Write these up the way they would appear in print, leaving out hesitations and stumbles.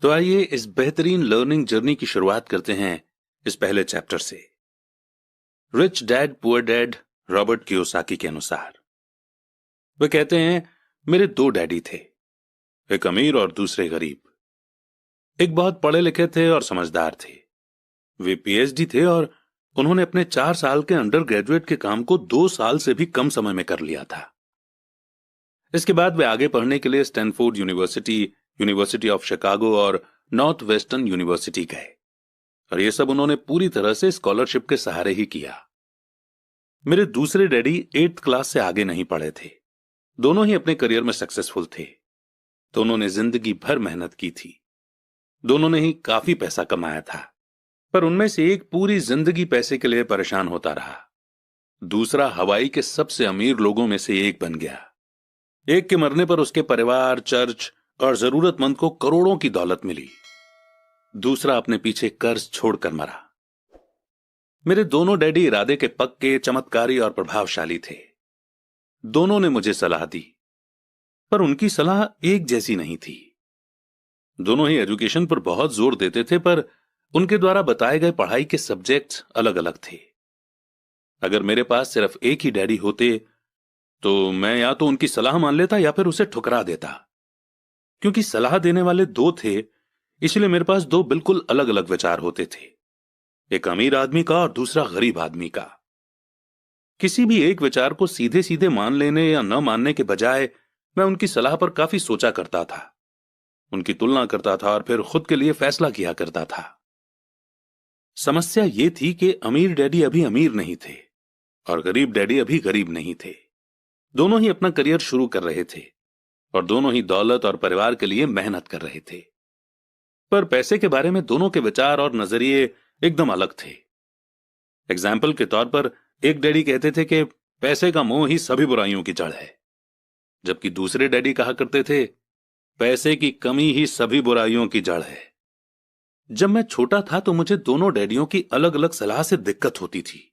तो आइए इस बेहतरीन लर्निंग जर्नी की शुरुआत करते हैं इस पहले चैप्टर से। Rich dad poor dad Robert Kiyosaki के अनुसार वे कहते हैं, मेरे दो डैडी थे, एक अमीर और दूसरे गरीब। एक बहुत पढ़े लिखे थे और समझदार थे। वे पीएचडी थे और उन्होंने अपने 4 साल के अंडर ग्रेजुएट के काम को 2 साल से भी कम समय में कर लिया था। इसके बाद वे आगे पढ़ने के लिए Stanford university, university of Chicago और नॉर्थ वेस्टर्न यूनिवर्सिटी गए और यह सब उन्होंने पूरी तरह से स्कॉलरशिप के सहारे ही किया। मेरे दूसरे डैडी 8th क्लास से आगे नहीं पढ़े थे। दोनों ही अपने करियर में सक्सेसफुल थे। दोनों ने जिंदगी भर मेहनत की थी। दोनों ने ही काफी पैसा कमाया था, पर उनमें से एक पूरी जिंदगी पैसे के लिए परेशान होता रहा। दूसरा हवाई के सबसे अमीर लोगों में से एक बन गया। एक के मरने पर उसके परिवार, चर्च और जरूरतमंद को करोड़ों की दौलत मिली। दूसरा अपने पीछे कर्ज छोड़कर मरा। मेरे दोनों डैडी इरादे के पक्के, चमत्कारी और प्रभावशाली थे। दोनों ने मुझे सलाह दी, पर उनकी सलाह एक जैसी नहीं थी। दोनों ही एजुकेशन पर बहुत जोर देते थे, पर उनके द्वारा बताए गए पढ़ाई के सब्जेक्ट्स अलग अलग थे। अगर मेरे पास सिर्फ एक ही डैडी होते तो मैं या तो उनकी सलाह मान लेता या फिर उसे ठुकरा देता। क्योंकि सलाह देने वाले दो थे, इसलिए मेरे पास दो बिल्कुल अलग अलग विचार होते थे, एक अमीर आदमी का और दूसरा गरीब आदमी का। किसी भी एक विचार को सीधे सीधे मान लेने या न मानने के बजाय मैं उनकी सलाह पर काफी सोचा करता था, उनकी तुलना करता था और फिर खुद के लिए फैसला किया करता था। समस्या यह थी कि अमीर डैडी अभी अमीर नहीं थे और गरीब डैडी अभी गरीब नहीं थे। दोनों ही अपना करियर शुरू कर रहे थे और दोनों ही दौलत और परिवार के लिए मेहनत कर रहे थे, पर पैसे के बारे में दोनों के विचार और नजरिए एकदम अलग थे। एग्जाम्पल के तौर पर एक डैडी कहते थे कि पैसे का मोह ही सभी बुराइयों की जड़ है, जबकि दूसरे डैडी कहा करते थे पैसे की कमी ही सभी बुराइयों की जड़ है। जब मैं छोटा था तो मुझे दोनों डैडियों की अलग अलग सलाह से दिक्कत होती थी।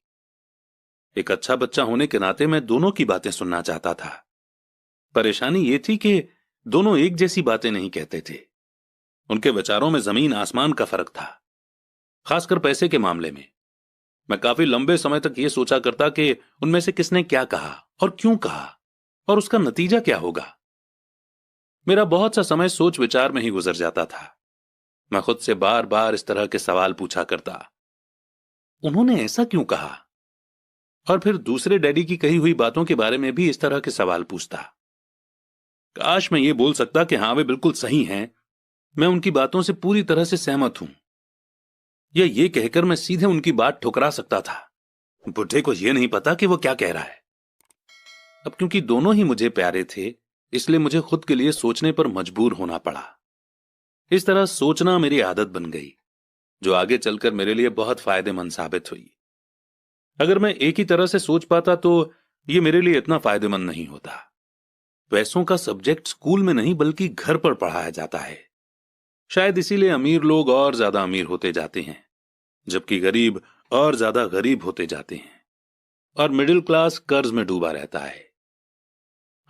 एक अच्छा बच्चा होने के नाते मैं दोनों की बातें सुनना चाहता था। परेशानी यह थी कि दोनों एक जैसी बातें नहीं कहते थे। उनके विचारों में जमीन आसमान का फर्क था, खासकर पैसे के मामले में। मैं काफी लंबे समय तक यह सोचा करता कि उनमें से किसने क्या कहा और क्यों कहा और उसका नतीजा क्या होगा। मेरा बहुत सा समय सोच विचार में ही गुजर जाता था। मैं खुद से बार बार इस तरह के सवाल पूछा करता, उन्होंने ऐसा क्यों कहा? और फिर दूसरे डैडी की कही हुई बातों के बारे में भी इस तरह के सवाल पूछता। काश मैं ये बोल सकता कि हां वे बिल्कुल सही हैं, मैं उनकी बातों से पूरी तरह से सहमत हूं, या ये कहकर मैं सीधे उनकी बात ठुकरा सकता था, बुढ़े को यह नहीं पता कि वो क्या कह रहा है। अब क्योंकि दोनों ही मुझे प्यारे थे, इसलिए मुझे खुद के लिए सोचने पर मजबूर होना पड़ा। इस तरह सोचना मेरी आदत बन गई, जो आगे चलकर मेरे लिए बहुत फायदेमंद साबित हुई। अगर मैं एक ही तरह से सोच पाता तो यह मेरे लिए इतना फायदेमंद नहीं होता। पैसों का सब्जेक्ट स्कूल में नहीं बल्कि घर पर पढ़ाया जाता है। शायद इसीलिए अमीर लोग और ज्यादा अमीर होते जाते हैं, जबकि गरीब और ज्यादा गरीब होते जाते हैं, और मिडिल क्लास कर्ज में डूबा रहता है।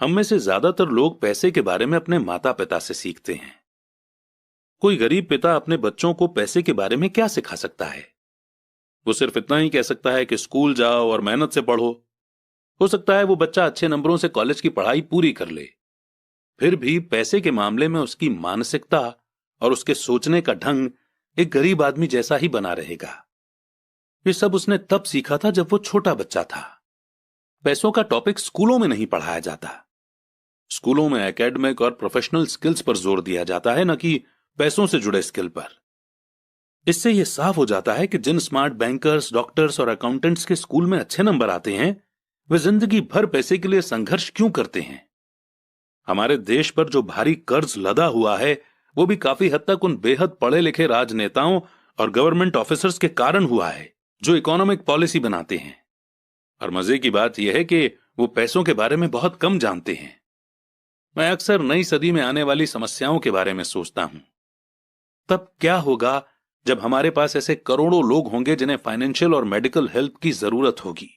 हम में से ज्यादातर लोग पैसे के बारे में अपने माता पिता से सीखते हैं। कोई गरीब पिता अपने बच्चों को पैसे के बारे में क्या सिखा सकता है? वो सिर्फ इतना ही कह सकता है कि स्कूल जाओ और मेहनत से पढ़ो। हो सकता है वो बच्चा अच्छे नंबरों से कॉलेज की पढ़ाई पूरी कर ले, फिर भी पैसे के मामले में उसकी मानसिकता और उसके सोचने का ढंग एक गरीब आदमी जैसा ही बना रहेगा। ये सब उसने तब सीखा था जब वो छोटा बच्चा था। पैसों का टॉपिक स्कूलों में नहीं पढ़ाया जाता। स्कूलों में एकेडमिक और प्रोफेशनल स्किल्स पर जोर दिया जाता है, न कि पैसों से जुड़े स्किल पर। इससे यह साफ हो जाता है कि जिन स्मार्ट बैंकर्स, डॉक्टर्स और अकाउंटेंट्स के स्कूल में अच्छे नंबर आते हैं, वे जिंदगी भर पैसे के लिए संघर्ष क्यों करते हैं। हमारे देश पर जो भारी कर्ज लदा हुआ है, वो भी काफी हद तक उन बेहद पढ़े लिखे राजनेताओं और गवर्नमेंट ऑफिसर्स के कारण हुआ है, जो इकोनॉमिक पॉलिसी बनाते हैं। और मजे की बात यह है कि वो पैसों के बारे में बहुत कम जानते हैं। मैं अक्सर नई सदी में आने वाली समस्याओं के बारे में सोचता हूं। तब क्या होगा जब हमारे पास ऐसे करोड़ों लोग होंगे जिन्हें फाइनेंशियल और मेडिकल हेल्प की जरूरत होगी।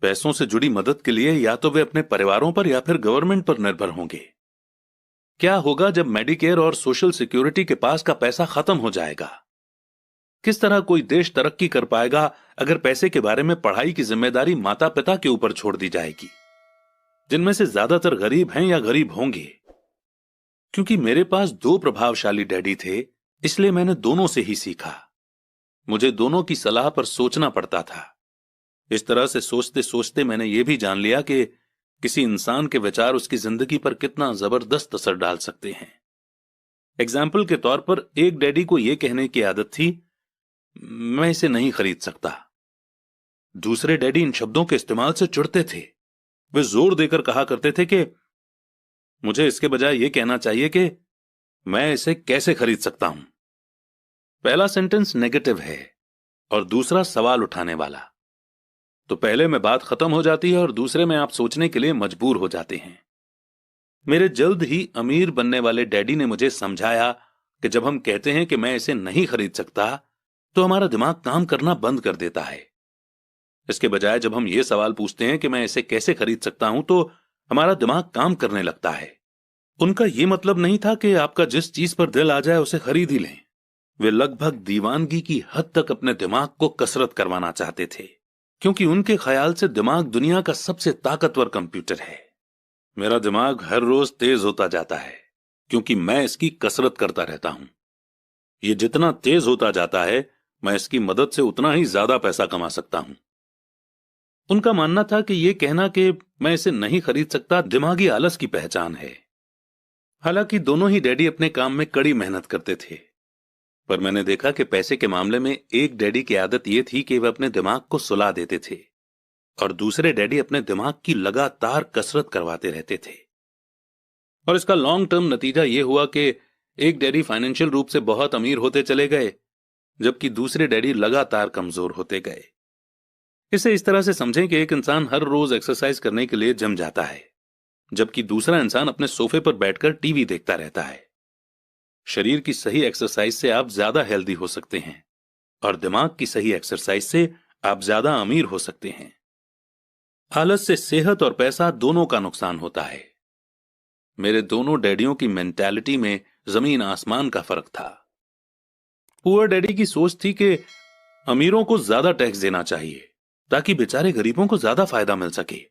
पैसों से जुड़ी मदद के लिए या तो वे अपने परिवारों पर या फिर गवर्नमेंट पर निर्भर होंगे। क्या होगा जब मेडिकेयर और सोशल सिक्योरिटी के पास का पैसा खत्म हो जाएगा? किस तरह कोई देश तरक्की कर पाएगा अगर पैसे के बारे में पढ़ाई की जिम्मेदारी माता पिता के ऊपर छोड़ दी जाएगी, जिनमें से ज्यादातर गरीब हैं या गरीब होंगे? क्योंकि मेरे पास दो प्रभावशाली डैडी थे, इसलिए मैंने दोनों से ही सीखा। मुझे दोनों की सलाह पर सोचना पड़ता था। इस तरह से सोचते सोचते मैंने यह भी जान लिया कि किसी इंसान के विचार उसकी जिंदगी पर कितना जबरदस्त असर डाल सकते हैं। एग्जाम्पल के तौर पर एक डैडी को यह कहने की आदत थी, मैं इसे नहीं खरीद सकता। दूसरे डैडी इन शब्दों के इस्तेमाल से चिढ़ते थे। वे जोर देकर कहा करते थे कि मुझे इसके बजाय यह कहना चाहिए कि मैं इसे कैसे खरीद सकता हूं। पहला सेंटेंस नेगेटिव है और दूसरा सवाल उठाने वाला। तो पहले में बात खत्म हो जाती है और दूसरे में आप सोचने के लिए मजबूर हो जाते हैं। मेरे जल्द ही अमीर बनने वाले डैडी ने मुझे समझाया कि जब हम कहते हैं कि मैं इसे नहीं खरीद सकता, तो हमारा दिमाग काम करना बंद कर देता है। इसके बजाय जब हम ये सवाल पूछते हैं कि मैं इसे कैसे खरीद सकता हूं, तो हमारा दिमाग काम करने लगता है। उनका यह मतलब नहीं था कि आपका जिस चीज पर दिल आ जाए उसे खरीद ही लें। वे लगभग दीवानगी की हद तक अपने दिमाग को कसरत करवाना चाहते थे, क्योंकि उनके ख्याल से दिमाग दुनिया का सबसे ताकतवर कंप्यूटर है। मेरा दिमाग हर रोज तेज होता जाता है क्योंकि मैं इसकी कसरत करता रहता हूं। यह जितना तेज होता जाता है, मैं इसकी मदद से उतना ही ज्यादा पैसा कमा सकता हूं। उनका मानना था कि यह कहना कि मैं इसे नहीं खरीद सकता दिमागी आलस की पहचान है। हालांकि दोनों ही डैडी अपने काम में कड़ी मेहनत करते थे, पर मैंने देखा कि पैसे के मामले में एक डैडी की आदत यह थी कि वह अपने दिमाग को सुला देते थे और दूसरे डैडी अपने दिमाग की लगातार कसरत करवाते रहते थे। और इसका लॉन्ग टर्म नतीजा यह हुआ कि एक डैडी फाइनेंशियल रूप से बहुत अमीर होते चले गए, जबकि दूसरे डैडी लगातार कमजोर होते गए। इसे इस तरह से समझें कि एक इंसान हर रोज एक्सरसाइज करने के लिए जिम जाता है, जबकि दूसरा इंसान अपने सोफे पर बैठकर टीवी देखता रहता है। शरीर की सही एक्सरसाइज से आप ज्यादा हेल्दी हो सकते हैं और दिमाग की सही एक्सरसाइज से आप ज्यादा अमीर हो सकते हैं। आलस से सेहत और पैसा दोनों का नुकसान होता है। मेरे दोनों डैडियों की मेंटालिटी में जमीन आसमान का फर्क था। पुअर डैडी की सोच थी कि अमीरों को ज्यादा टैक्स देना चाहिए ताकि बेचारे गरीबों को ज्यादा फायदा मिल सके,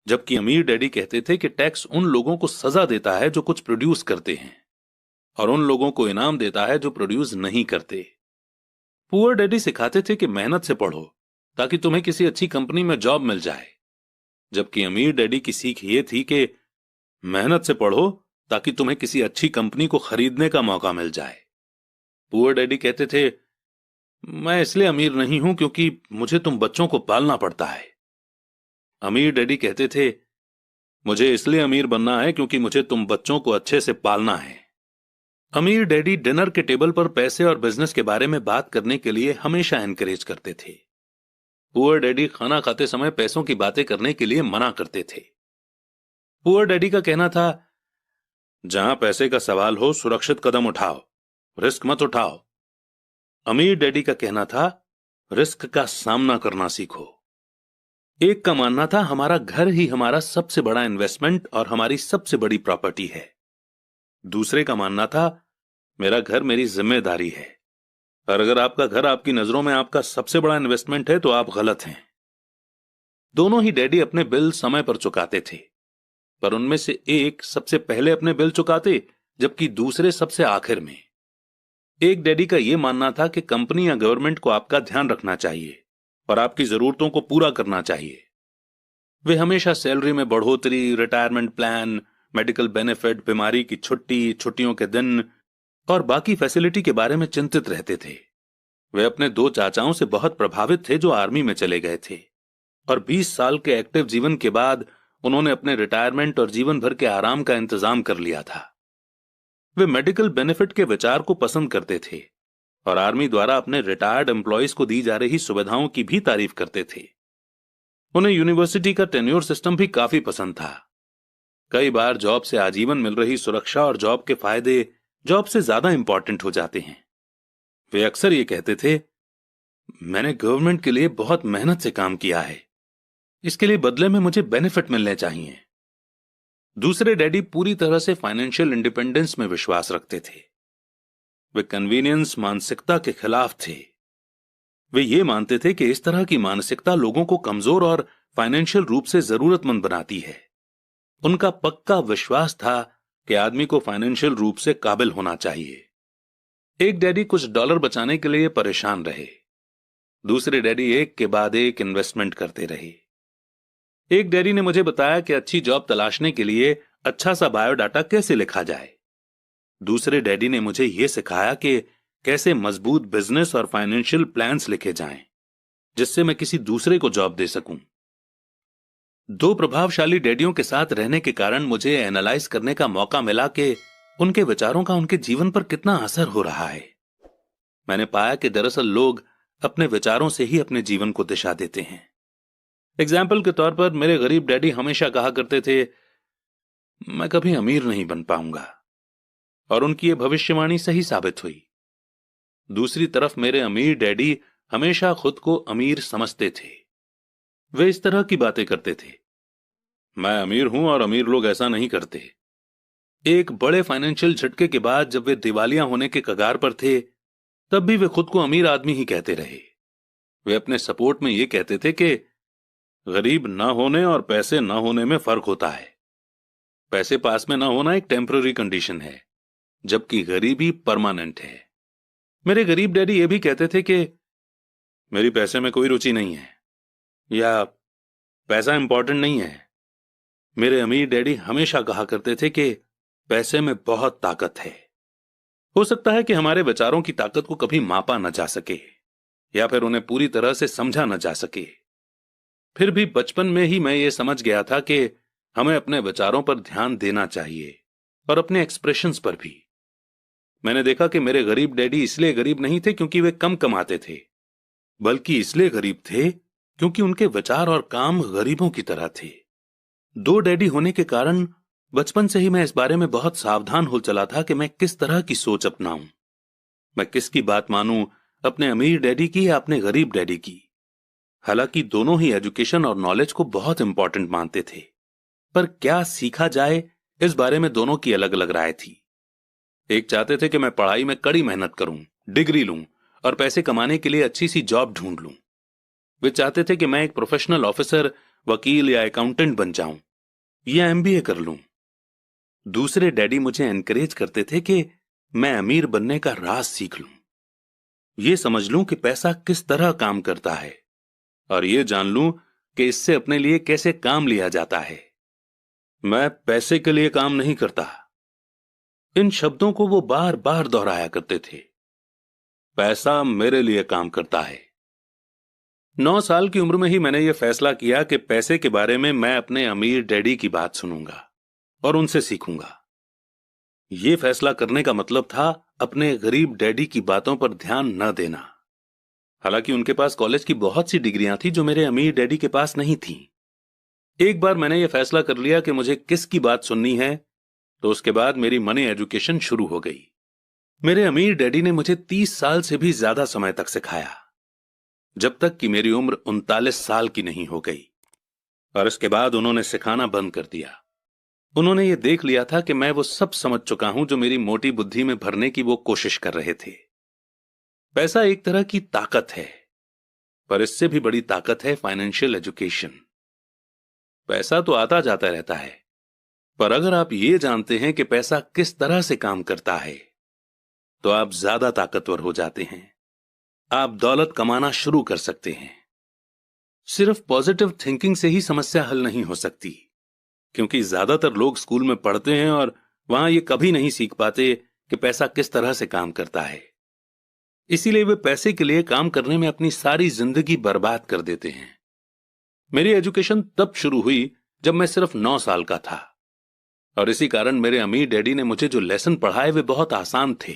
जबकि अमीर डैडी कहते थे कि टैक्स उन लोगों को सजा देता है जो कुछ प्रोड्यूस करते हैं और उन लोगों को इनाम देता है जो प्रोड्यूस नहीं करते। पुअर डैडी सिखाते थे कि मेहनत से पढ़ो ताकि तुम्हें किसी अच्छी कंपनी में जॉब मिल जाए, जबकि अमीर डैडी की सीख ये थी कि मेहनत से पढ़ो ताकि तुम्हें किसी अच्छी कंपनी को खरीदने का मौका मिल जाए। पुअर डैडी कहते थे, मैं इसलिए अमीर नहीं हूं क्योंकि मुझे तुम बच्चों को पालना पड़ता है। अमीर डैडी कहते थे, मुझे इसलिए अमीर बनना है क्योंकि मुझे तुम बच्चों को अच्छे से पालना है। अमीर डैडी डिनर के टेबल पर पैसे और बिजनेस के बारे में बात करने के लिए हमेशा एनकरेज करते थे। पुअर डैडी खाना खाते समय पैसों की बातें करने के लिए मना करते थे। पुअर डैडी का कहना था, जहां पैसे का सवाल हो सुरक्षित कदम उठाओ, रिस्क मत उठाओ। अमीर डैडी का कहना था, रिस्क का सामना करना सीखो। एक का मानना था, हमारा घर ही हमारा सबसे बड़ा इन्वेस्टमेंट और हमारी सबसे बड़ी प्रॉपर्टी है। दूसरे का मानना था, मेरा घर मेरी जिम्मेदारी है, और अगर आपका घर आपकी नजरों में आपका सबसे बड़ा इन्वेस्टमेंट है तो आप गलत हैं। दोनों ही डैडी अपने बिल समय पर चुकाते थे, पर उनमें से एक सबसे पहले अपने बिल चुकाते जबकि दूसरे सबसे आखिर में। एक डैडी का यह मानना था कि कंपनी या गवर्नमेंट को आपका ध्यान रखना चाहिए और आपकी जरूरतों को पूरा करना चाहिए। वे हमेशा सैलरी में बढ़ोतरी, रिटायरमेंट प्लान, मेडिकल बेनिफिट, बीमारी की छुट्टी, छुट्टियों के दिन और बाकी फैसिलिटी के बारे में चिंतित रहते थे। वे अपने दो चाचाओं से बहुत प्रभावित थे जो आर्मी में चले गए थे, और 20 साल के एक्टिव जीवन के बाद उन्होंने अपने रिटायरमेंट और जीवन भर के आराम का इंतजाम कर लिया था। वे मेडिकल बेनिफिट के विचार को पसंद करते थे और आर्मी द्वारा अपने रिटायर्ड एम्प्लॉयज को दी जा रही सुविधाओं की भी तारीफ करते थे। उन्हें यूनिवर्सिटी का टेन्योर सिस्टम भी काफी पसंद था। कई बार जॉब से आजीवन मिल रही सुरक्षा और जॉब के फायदे जॉब से ज्यादा इंपॉर्टेंट हो जाते हैं। वे अक्सर ये कहते थे, मैंने गवर्नमेंट के लिए बहुत मेहनत से काम किया है, इसके लिए बदले में मुझे बेनिफिट मिलने चाहिए। दूसरे डैडी पूरी तरह से फाइनेंशियल इंडिपेंडेंस में विश्वास रखते थे। वे कन्वीनियंस मानसिकता के खिलाफ थे। वे ये मानते थे कि इस तरह की मानसिकता लोगों को कमजोर और फाइनेंशियल रूप से जरूरतमंद बनाती है। उनका पक्का विश्वास था कि आदमी को फाइनेंशियल रूप से काबिल होना चाहिए। एक डैडी कुछ डॉलर बचाने के लिए परेशान रहे। दूसरे डैडी एक के बाद एक इन्वेस्टमेंट करते रहे। एक डैडी ने मुझे बताया कि अच्छी जॉब तलाशने के लिए अच्छा सा बायोडाटा कैसे लिखा जाए। दूसरे डैडी ने मुझे यह सिखाया कि कैसे मजबूत बिजनेस और फाइनेंशियल प्लान्स लिखे जाएं, जिससे मैं किसी दूसरे को जॉब दे सकूं। दो प्रभावशाली डैडियों के साथ रहने के कारण मुझे एनालाइज करने का मौका मिला कि उनके विचारों का उनके जीवन पर कितना असर हो रहा है। मैंने पाया कि दरअसल लोग अपने विचारों से ही अपने जीवन को दिशा देते हैं। एग्जाम्पल के तौर पर मेरे गरीब डैडी हमेशा कहा करते थे, मैं कभी अमीर नहीं बन पाऊंगा, और उनकी यह भविष्यवाणी सही साबित हुई। दूसरी तरफ मेरे अमीर डैडी हमेशा खुद को अमीर समझते थे। वे इस तरह की बातें करते थे, मैं अमीर हूं और अमीर लोग ऐसा नहीं करते। एक बड़े फाइनेंशियल झटके के बाद जब वे दिवालिया होने के कगार पर थे, तब भी वे खुद को अमीर आदमी ही कहते रहे। वे अपने सपोर्ट में यह कहते थे कि गरीब ना होने और पैसे ना होने में फर्क होता है। पैसे पास में ना होना एक टेम्पररी कंडीशन है, जबकि गरीबी परमानेंट है। मेरे गरीब डैडी ये भी कहते थे कि मेरी पैसे में कोई रुचि नहीं है, या पैसा इंपॉर्टेंट नहीं है। मेरे अमीर डैडी हमेशा कहा करते थे कि पैसे में बहुत ताकत है। हो सकता है कि हमारे विचारों की ताकत को कभी मापा न जा सके, या फिर उन्हें पूरी तरह से समझा न जा सके। फिर भी बचपन में ही मैं ये समझ गया था कि हमें अपने विचारों पर ध्यान देना चाहिए, और अपने एक्सप्रेशंस पर भी। मैंने देखा कि मेरे गरीब डैडी इसलिए गरीब नहीं थे क्योंकि वे कम कमाते थे, बल्कि इसलिए गरीब थे क्योंकि उनके विचार और काम गरीबों की तरह थे। दो डैडी होने के कारण बचपन से ही मैं इस बारे में बहुत सावधान हो चला था कि मैं किस तरह की सोच अपनाऊं। मैं किसकी बात मानूं, अपने अमीर डैडी की या अपने गरीब डैडी की। हालांकि दोनों ही एजुकेशन और नॉलेज को बहुत इंपॉर्टेंट मानते थे, पर क्या सीखा जाए इस बारे में दोनों की अलग अलग राय थी। एक चाहते थे कि मैं पढ़ाई में कड़ी मेहनत करूं, डिग्री लूं और पैसे कमाने के लिए अच्छी सी जॉब ढूंढ लूं। वे चाहते थे कि मैं एक प्रोफेशनल ऑफिसर, वकील या अकाउंटेंट बन जाऊं, या एमबीए कर लूं। दूसरे डैडी मुझे एनकरेज करते थे कि मैं अमीर बनने का राज सीख लूं, ये समझ लूं कि पैसा किस तरह काम करता है, और ये जान लूं कि इससे अपने लिए कैसे काम लिया जाता है। मैं पैसे के लिए काम नहीं करता। इन शब्दों को वो बार बार दोहराया करते थे। पैसा मेरे लिए काम करता है। 9 साल की उम्र में ही मैंने यह फैसला किया कि पैसे के बारे में मैं अपने अमीर डैडी की बात सुनूंगा और उनसे सीखूंगा। यह फैसला करने का मतलब था अपने गरीब डैडी की बातों पर ध्यान न देना। हालांकि उनके पास कॉलेज की बहुत सी डिग्रियां थी जो मेरे अमीर डैडी के पास नहीं थीं। एक बार मैंने यह फैसला कर लिया कि मुझे किसकी बात सुननी है, तो उसके बाद मेरी मनी एजुकेशन शुरू हो गई। मेरे अमीर डैडी ने मुझे 30 साल से भी ज्यादा समय तक सिखाया, जब तक कि मेरी उम्र 39 साल की नहीं हो गई, और इसके बाद उन्होंने सिखाना बंद कर दिया। उन्होंने ये देख लिया था कि मैं वो सब समझ चुका हूं जो मेरी मोटी बुद्धि में भरने की वो कोशिश कर रहे थे। पैसा एक तरह की ताकत है, पर इससे भी बड़ी ताकत है फाइनेंशियल एजुकेशन। पैसा तो आता जाता रहता है, पर अगर आप ये जानते हैं कि पैसा किस तरह से काम करता है, तो आप ज्यादा ताकतवर हो जाते हैं। आप दौलत कमाना शुरू कर सकते हैं। सिर्फ पॉजिटिव थिंकिंग से ही समस्या हल नहीं हो सकती, क्योंकि ज्यादातर लोग स्कूल में पढ़ते हैं और वहां ये कभी नहीं सीख पाते कि पैसा किस तरह से काम करता है। इसीलिए वे पैसे के लिए काम करने में अपनी सारी जिंदगी बर्बाद कर देते हैं। मेरी एजुकेशन तब शुरू हुई जब मैं सिर्फ 9 साल का था, और इसी कारण मेरे अमीर डैडी ने मुझे जो लेसन पढ़ाए वे बहुत आसान थे।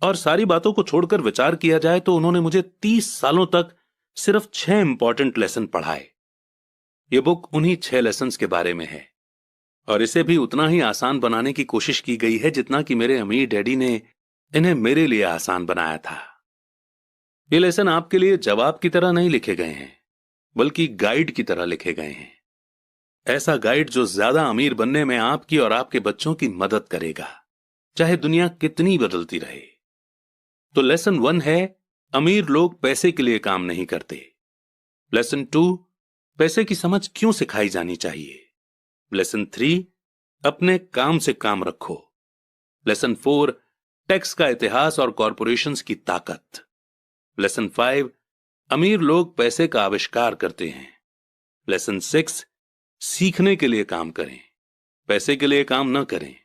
और सारी बातों को छोड़कर विचार किया जाए तो उन्होंने मुझे 30 सालों तक सिर्फ 6 इंपॉर्टेंट लेसन पढ़ाए। यह बुक उन्हीं 6 लेसन्स के बारे में है, और इसे भी उतना ही आसान बनाने की कोशिश की गई है जितना कि मेरे अमीर डैडी ने इन्हें मेरे लिए आसान बनाया था। ये लेसन आपके लिए जवाब की तरह नहीं लिखे गए हैं, बल्कि गाइड की तरह लिखे गए हैं। ऐसा गाइड जो ज्यादा अमीर बनने में आपकी और आपके बच्चों की मदद करेगा, चाहे दुनिया कितनी बदलती रहे। तो लेसन 1 है, अमीर लोग पैसे के लिए काम नहीं करते। लेसन 2, पैसे की समझ क्यों सिखाई जानी चाहिए। लेसन 3, अपने काम से काम रखो। लेसन 4, टैक्स का इतिहास और कॉरपोरेशंस की ताकत। लेसन 5, अमीर लोग पैसे का आविष्कार करते हैं। लेसन 6, सीखने के लिए काम करें, पैसे के लिए काम न करें।